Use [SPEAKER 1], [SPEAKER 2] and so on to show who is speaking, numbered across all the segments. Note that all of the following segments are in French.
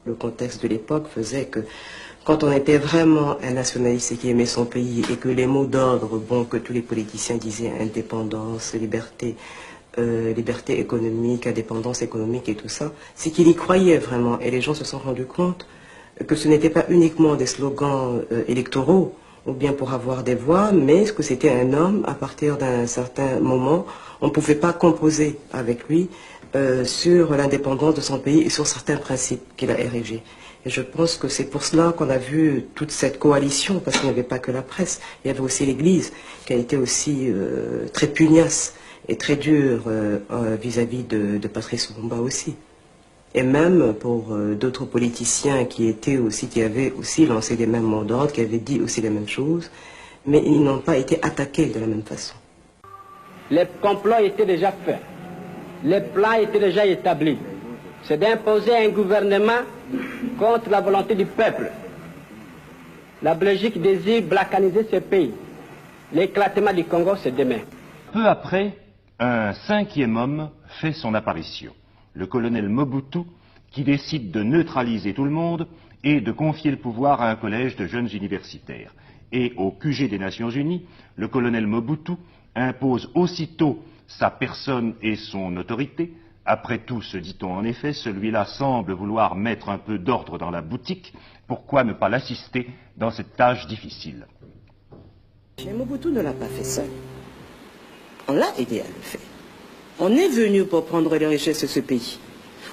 [SPEAKER 1] Le contexte de l'époque faisait que quand on était vraiment un nationaliste et qui aimait son pays et que les mots d'ordre, bon, que tous les politiciens disaient indépendance, liberté, liberté économique, indépendance économique et tout ça, c'est qu'il y croyait vraiment. Et les gens se sont rendus compte que ce n'était pas uniquement des slogans électoraux ou bien pour avoir des voix, mais que c'était un homme, à partir d'un certain moment, on ne pouvait pas composer avec lui sur l'indépendance de son pays et sur certains principes qu'il a érigés. Et je pense que c'est pour cela qu'on a vu toute cette coalition, parce qu'il n'y avait pas que la presse, il y avait aussi l'Église, qui a été aussi très pugnace et très dure vis-à-vis de Patrice Lumumba aussi. Et même pour d'autres politiciens qui avaient aussi lancé les mêmes mots d'ordre, qui avaient dit aussi les mêmes choses, mais ils n'ont pas été attaqués de la même façon.
[SPEAKER 2] Les complots étaient déjà faits, les plans étaient déjà établis. C'est d'imposer un gouvernement contre la volonté du peuple. La Belgique désire balkaniser ce pays. L'éclatement du Congo, c'est demain.
[SPEAKER 3] Peu après, un cinquième homme fait son apparition. Le colonel Mobutu, qui décide de neutraliser tout le monde et de confier le pouvoir à un collège de jeunes universitaires. Et au QG des Nations Unies, le colonel Mobutu impose aussitôt sa personne et son autorité. Après tout, se dit-on en effet, celui-là semble vouloir mettre un peu d'ordre dans la boutique. Pourquoi ne pas l'assister dans cette tâche difficile?
[SPEAKER 1] Mais Mobutu ne l'a pas fait seul. On l'a aidé à le faire. On est venu pour prendre les richesses de ce pays.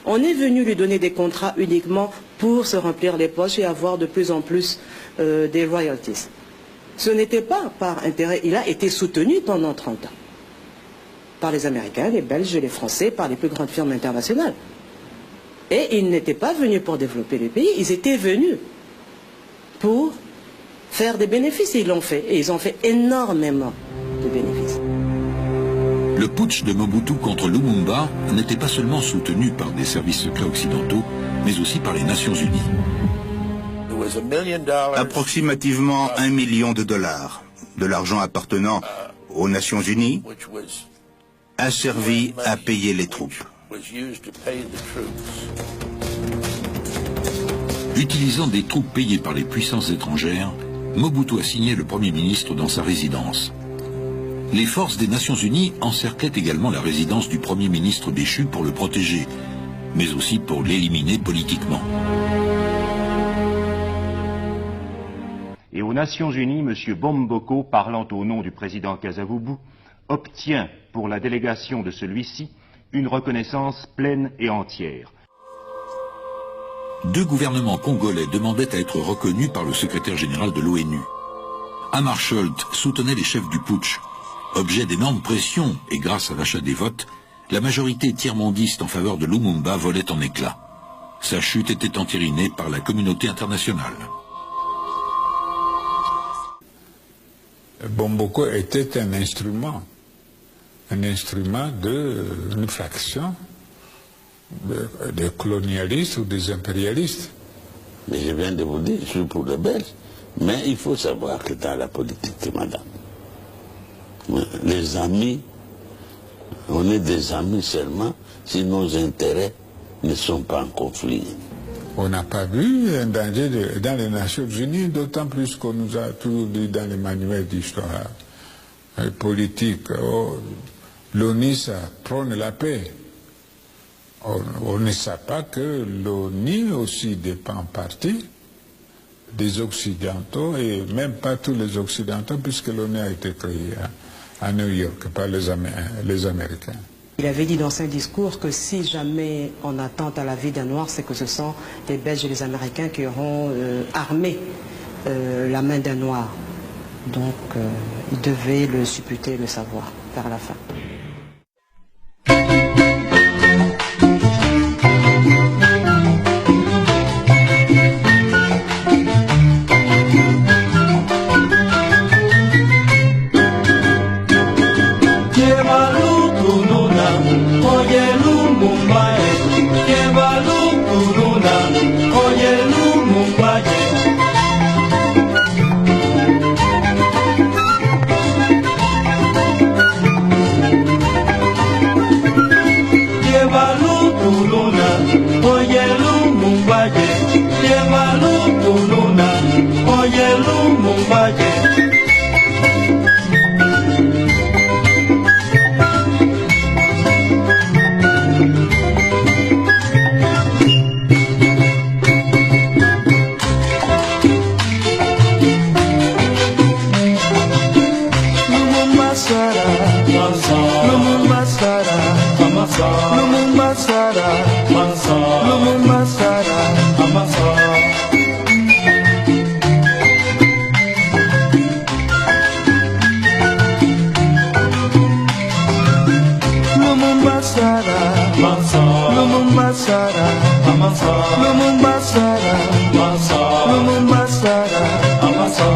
[SPEAKER 1] On est venu lui donner des contrats uniquement pour se remplir les poches et avoir de plus en plus des royalties. Ce n'était pas par intérêt, il a été soutenu pendant 30 ans. Par les Américains, les Belges, les Français, par les plus grandes firmes internationales. Et ils n'étaient pas venus pour développer le pays, ils étaient venus pour faire des bénéfices. Et ils l'ont fait. Et ils ont fait énormément de bénéfices.
[SPEAKER 4] Le putsch de Mobutu contre Lumumba n'était pas seulement soutenu par des services secrets occidentaux, mais aussi par les Nations Unies.
[SPEAKER 5] Approximativement $1 million, de l'argent appartenant aux Nations Unies, a servi à payer les troupes.
[SPEAKER 4] Utilisant des troupes payées par les puissances étrangères, Mobutu a signé le Premier ministre dans sa résidence. Les forces des Nations Unies encerclaient également la résidence du Premier ministre déchu pour le protéger, mais aussi pour l'éliminer politiquement.
[SPEAKER 3] Et aux Nations Unies, M. Bomboko, parlant au nom du président Kasavubu, obtient pour la délégation de celui-ci une reconnaissance pleine et entière.
[SPEAKER 4] Deux gouvernements congolais demandaient à être reconnus par le secrétaire général de l'ONU. Hammarskjöld soutenait les chefs du putsch. Objet d'énormes pressions et grâce à l'achat des votes, la majorité tiers-mondiste en faveur de Lumumba volait en éclats. Sa chute était entérinée par la communauté internationale.
[SPEAKER 6] Bomboko était un instrument d'une fraction des colonialistes ou des impérialistes.
[SPEAKER 7] Mais je viens de vous dire, je suis pour les Belges, mais il faut savoir que dans la politique, madame, les amis, on est des amis seulement si nos intérêts ne sont pas en conflit.
[SPEAKER 6] On n'a pas vu un danger dans les Nations Unies, d'autant plus qu'on nous a toujours dit dans les manuels d'histoire politique. L'ONU, ça prône la paix. On ne sait pas que l'ONU aussi dépend en partie des Occidentaux, et même pas tous les Occidentaux, puisque l'ONU a été créée à New York par les Américains.
[SPEAKER 1] Il avait dit dans ses discours que si jamais on attente à la vie d'un Noir, c'est que ce sont les Belges et les Américains qui auront armé la main d'un Noir. Donc il devait le supputer, le savoir, vers la fin.
[SPEAKER 8] Lumumbaye, Yemalu Tununa, Oye Lumumbaye. Lumumba Sara, Lumumba Sara, Amasa. Lumumba Sara, Lumumba Sara, Amasa. Lumumba Sara, Lumumba Sara, Amasa.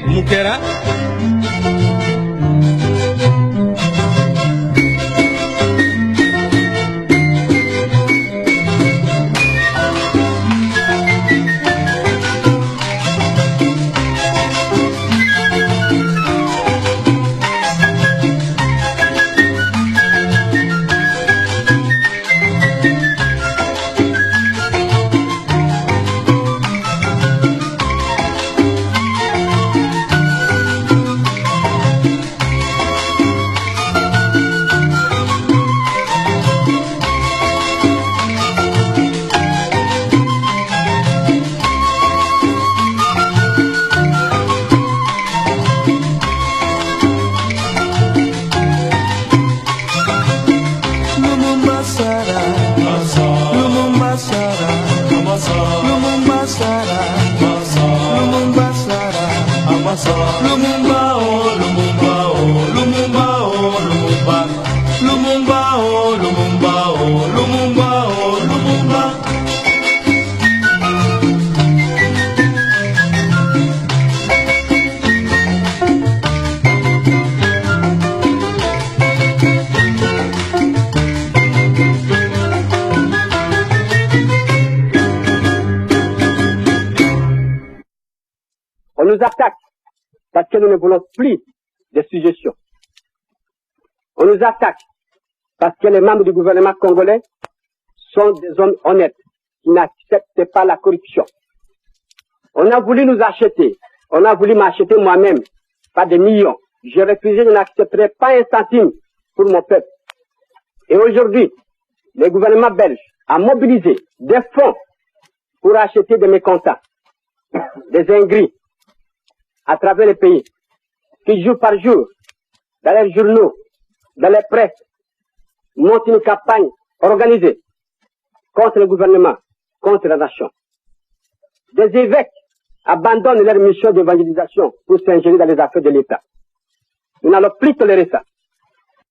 [SPEAKER 8] Mukera. Lumumba, oh, Lumumba, oh, Lumumba, oh, Lumumba. Lumumba, oh, Lumumba, oh, Lumumba, oh, Lumumba.
[SPEAKER 2] On nous attaque parce que nous ne voulons plus de suggestions. On nous attaque parce que les membres du gouvernement congolais sont des hommes honnêtes qui n'acceptent pas la corruption. On a voulu nous acheter, on a voulu m'acheter moi-même, pas des millions. Je refusais, je n'accepterai pas un centime pour mon peuple. Et aujourd'hui, le gouvernement belge a mobilisé des fonds pour acheter des mécontents, des ingris, à travers le pays, qui jour par jour, dans les journaux, dans les presses, montent une campagne organisée contre le gouvernement, contre la nation. Des évêques abandonnent leur mission d'évangélisation pour s'ingérer dans les affaires de l'État. Nous n'allons plus tolérer ça.